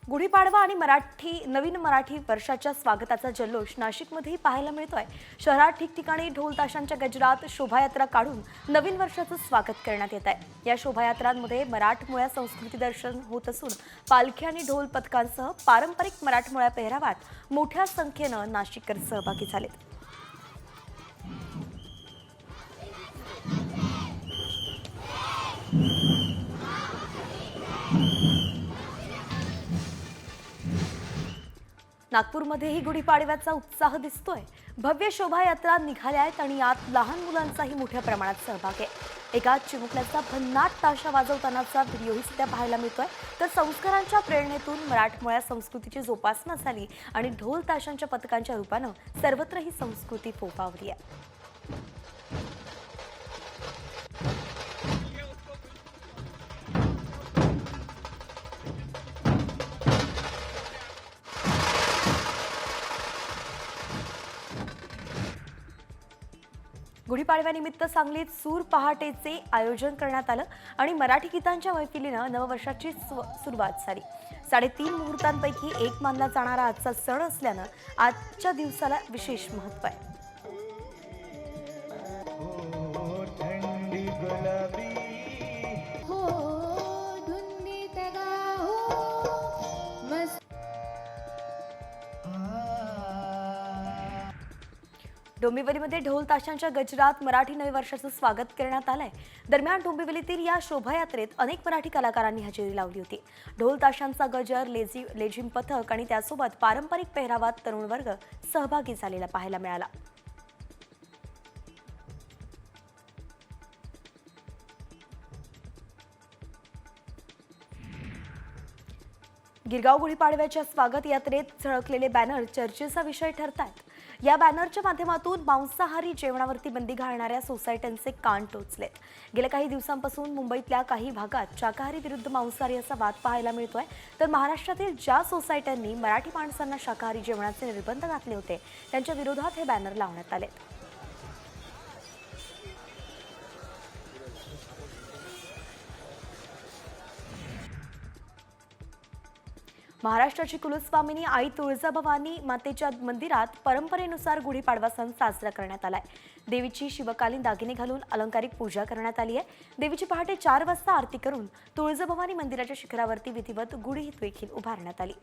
गुढीपाडवा आणि नवीन मराठी वर्षाच्या स्वागताचा जल्लोष नाशिकमध्येही पाहायला मिळतोय। शहरात ठिकठिकाणी ढोल ताशांच्या गजरात शोभायात्रा काढून नवीन वर्षाचं स्वागत करण्यात येत आहे। या शोभायात्रांमध्ये मराठमोळ्या संस्कृती दर्शन होत असून पालखी आणि ढोल पथकांसह पारंपरिक मराठमोळ्या पेहरावात मोठ्या संख्येनं नाशिककर सहभागी झालेत। नागपूरमध्येही गुढीपाडव्याचा उत्साह दिसतोय। भव्य शोभायात्रा निघाल्या आहेत आणि यात लहान मुलांचाही मोठ्या प्रमाणात सहभाग आहे। एका चिमुकल्याचा भन्नाट ताशा वाजवतानाचा व्हिडिओही सध्या पाहायला मिळतोय। तर संस्कारांच्या प्रेरणेतून मराठमोळ्या संस्कृतीची जोपासना झाली आणि ढोल ताशांच्या पथकांच्या रूपानं सर्वत्र ही संस्कृती फोफावली आहे। गुढीपाडव्यानिमित्त सांगलीत सूर पहाटेचे आयोजन करण्यात आलं आणि मराठी गीतांच्या मैफिलीनं नववर्षाची सुरुवात झाली। 3.5 मुहूर्तांपैकी एक मानला जाणारा आजचा सण असल्यानं आजच्या दिवसाला विशेष महत्त्व आहे। डोंबिवलीमध्ये ढोल ताशांच्या गजरात मराठी नवे वर्षाचं स्वागत करण्यात आलंय। दरम्यान डोंबिवलीतील या शोभायात्रेत अनेक मराठी कलाकारांनी हजेरी लावली होती। ढोल ताशांचा गजर, लेझिम पथक आणि त्यासोबत पारंपरिक पेहरावात तरुण वर्ग सहभागी झालेला पाहायला मिळाला। गिरगाव गुढीपाडव्याच्या स्वागत यात्रेत झळकलेले बॅनर चर्चेचा विषय ठरतायत। या बॅनरच्या माध्यमातून मांसाहारी जेवणावरती बंदी घालणाऱ्या सोसायट्यांचे कान टोचलेत। गेल्या काही दिवसांपासून मुंबईतल्या काही भागात शाकाहारी विरुद्ध मांसाहारी असा वाद पाहायला मिळतोय। तर महाराष्ट्रातील ज्या सोसायट्यांनी मराठी माणसांना शाकाहारी जेवणाचे निर्बंध घातले होते त्यांच्या विरोधात हे बॅनर लावण्यात आलेत। महाराष्ट्राची कुलस्वामिनी आई तुळजाभवानी मातेच्या मंदिरात परंपरेनुसार गुढीपाडवा सण साजरा करण्यात आलाय। देवीची शिवकालीन दागिने घालून अलंकारिक पूजा करण्यात आली आहे। देवीची पहाटे 4 वाजता आरती करून तुळजाभवानी मंदिराच्या शिखरावरती विधिवत गुढी देखील उभारण्यात आली।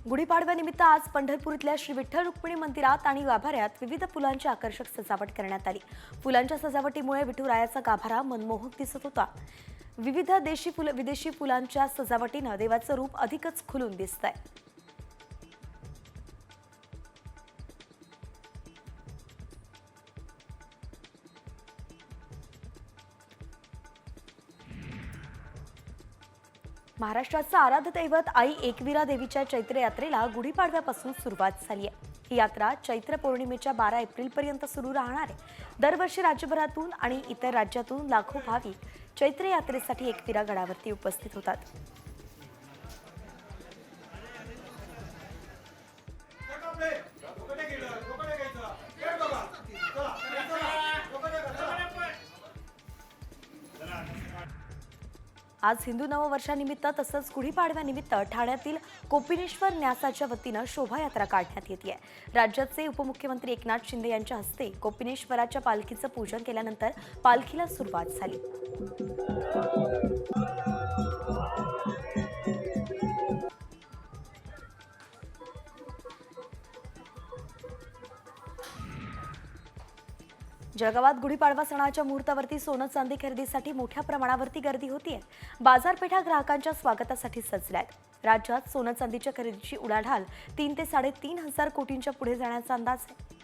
गुढीपाडव्यानिमित्त आज पंढरपूरतल्या श्री विठ्ठल रुक्मिणी मंदिरात आणि गाभाऱ्यात विविध फुलांची आकर्षक सजावट करण्यात आली। फुलांच्या सजावटीमुळे विठुरायाचा गाभारा मनमोहक दिसत होता। विविध विदेशी फुलांच्या सजावटीनं देवाचं रूप अधिकच खुलून दिसतंय। महाराष्ट्राचं आराध्य दैवत आई एकविरा देवीच्या चैत्र यात्रेला गुढीपाडव्यापासून सुरुवात झाली आहे। ही यात्रा चैत्र पौर्णिमेच्या 12 एप्रिलपर्यंत सुरू राहणार आहे। दरवर्षी राज्यभरातून आणि इतर राज्यातून लाखो भाविक चैत्र यात्रेसाठी एकविरा गडावरती उपस्थित होतात। आज हिंदू नववर्षानिमित्त तसंच गुढीपाडव्यानिमित्त ठाण्यातील कोपिनेश्वर न्यासाच्या वतीनं शोभायात्रा काढण्यात येते। राज्याचे उपमुख्यमंत्री एकनाथ शिंदे यांच्या हस्ते कोपिनेश्वराच्या पालखीचं पूजन केल्यानंतर पालखीला सुरुवात झाली। जळगावात गुढीपाडवा सणाच्या मुहूर्तावरती सोनं चांदी खरेदीसाठी मोठ्या प्रमाणावरती गर्दी होतीये। बाजारपेठा ग्राहकांच्या स्वागतासाठी सजल्यात। राज्यात सोनं चांदीच्या खरेदीची उलाढाल 3 ते 3.5 हजार कोटींच्या पुढे जाण्याचा अंदाज आहे।